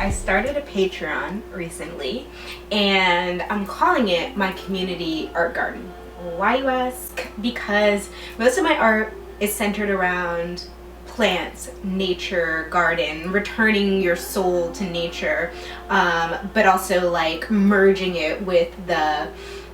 I started a Patreon recently, and I'm calling it my community art garden. Why, you ask? Because most of my art is centered around plants, nature, garden, returning your soul to nature, but also like merging it with the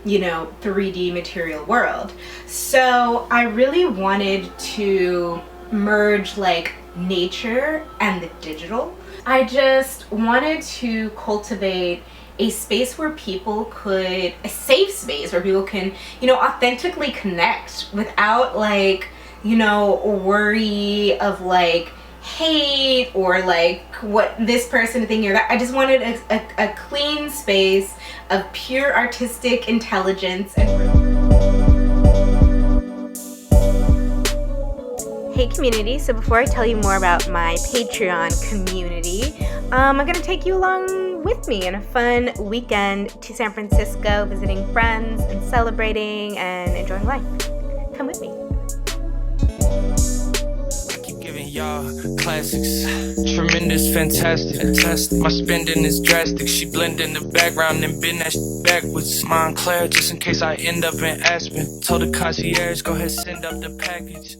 3D material world. So I really wanted to merge like nature and the digital. I just wanted to cultivate a space where people could, a safe space where people can, authentically connect without like, worry of like hate or like what this person thinking or that. I just wanted a clean space of pure artistic intelligence and Hey community, so before I tell you more about my Patreon community, I'm gonna take you along with me in a fun weekend to San Francisco, visiting friends and celebrating and enjoying life. Come with me. Y'all classics, tremendous, fantastic. My spending is drastic. She blend in the background and bend that backwards. Montclair, just in case I end up in Aspen. Told the concierge, go ahead, send up the package.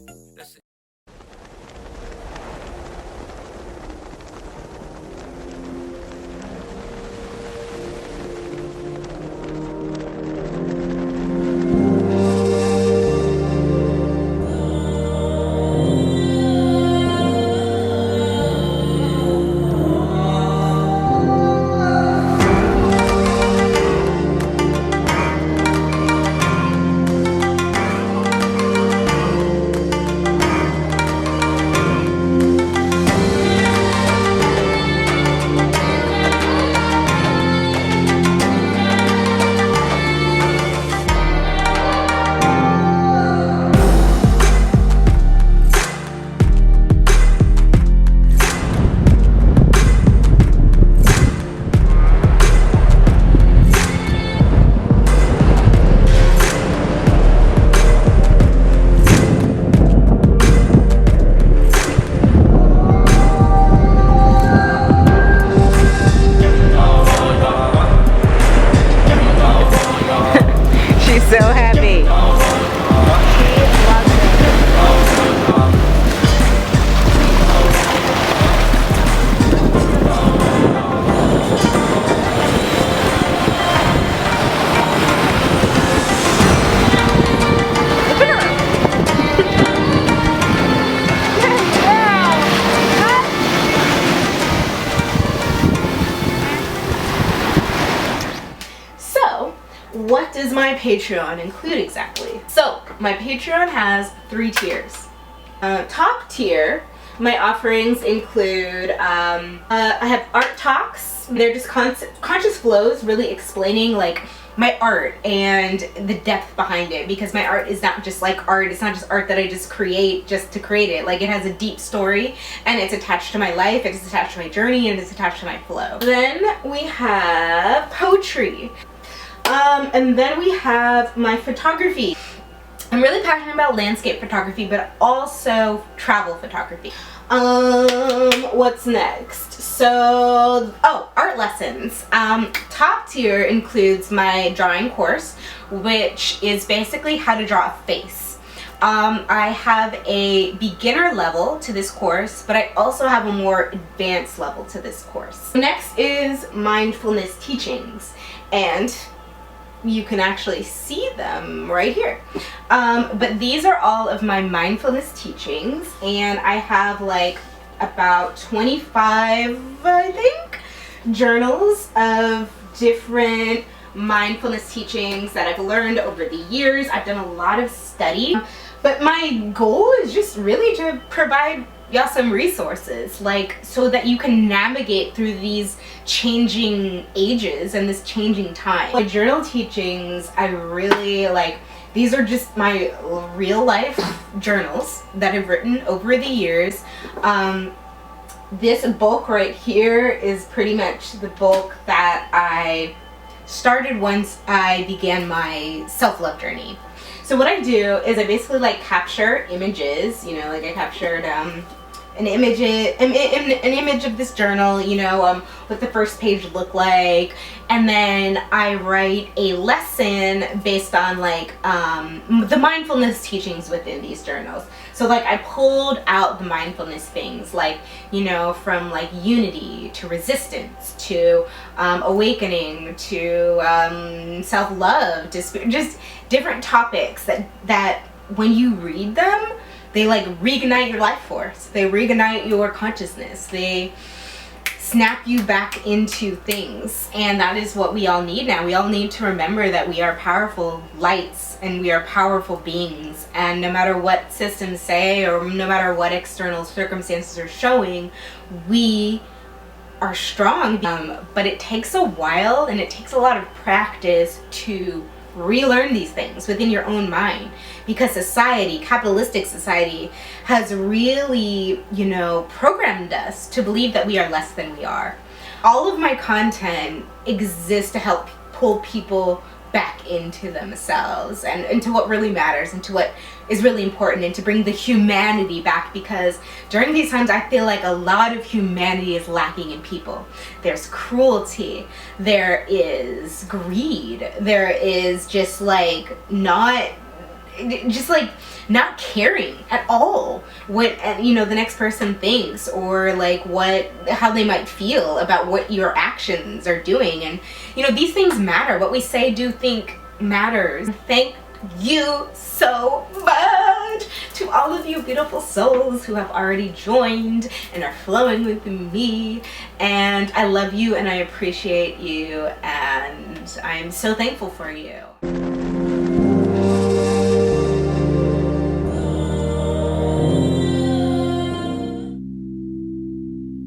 So happy. What does my Patreon include exactly? So my Patreon has 3 tiers. Top tier, my offerings include I have art talks. They're just conscious flows, really explaining like my art and the depth behind it, because my art is not just like art. It's not just art that I just create just to create it. Like, it has a deep story and it's attached to my life, it's attached to my journey, and it's attached to my flow. Then we have poetry. And then we have my photography. I'm really passionate about landscape photography, but also travel photography. What's next? So, art lessons. Top tier includes my drawing course, which is basically how to draw a face. I have a beginner level to this course, but I also have a more advanced level to this course. Next is mindfulness teachings, and you can actually see them right here. But these are all of my mindfulness teachings, and I have like about 25, I think, journals of different mindfulness teachings that I've learned over the years. I've done a lot of study, but my goal is just really to provide y'all some resources, like, so that you can navigate through these changing ages and this changing time. My journal teachings, I really like. These are just my real life journals that I've written over the years. This book right here is pretty much the book that I started once I began my self-love journey. So what I do is I basically like capture images, like I captured an image of this journal, you know, what the first page looked like, and then I write a lesson based on like the mindfulness teachings within these journals. So like I pulled out the mindfulness things, like, you know, from like unity to resistance to awakening to self-love, to just different topics that when you read them, they like reignite your life force. They reignite your consciousness. They snap you back into things. And that is what we all need now. We all need to remember that we are powerful lights and we are powerful beings. And no matter what systems say or no matter what external circumstances are showing, we are strong. But it takes a while and it takes a lot of practice to relearn these things within your own mind, because society, capitalistic society, has really, you know, programmed us to believe that we are less than we are. All of my content exists to help pull people back into themselves and into what really matters, into what is really important, and to bring the humanity back, because during these times I feel like a lot of humanity is lacking in people. There's cruelty, there is greed, there is just like not caring at all what, you know, the next person thinks, or like how they might feel about what your actions are doing. And you know, these things matter. What we say, do, think matters. Thank you so much to all of you beautiful souls who have already joined and are flowing with me, and I love you and I appreciate you and I'm so thankful for you.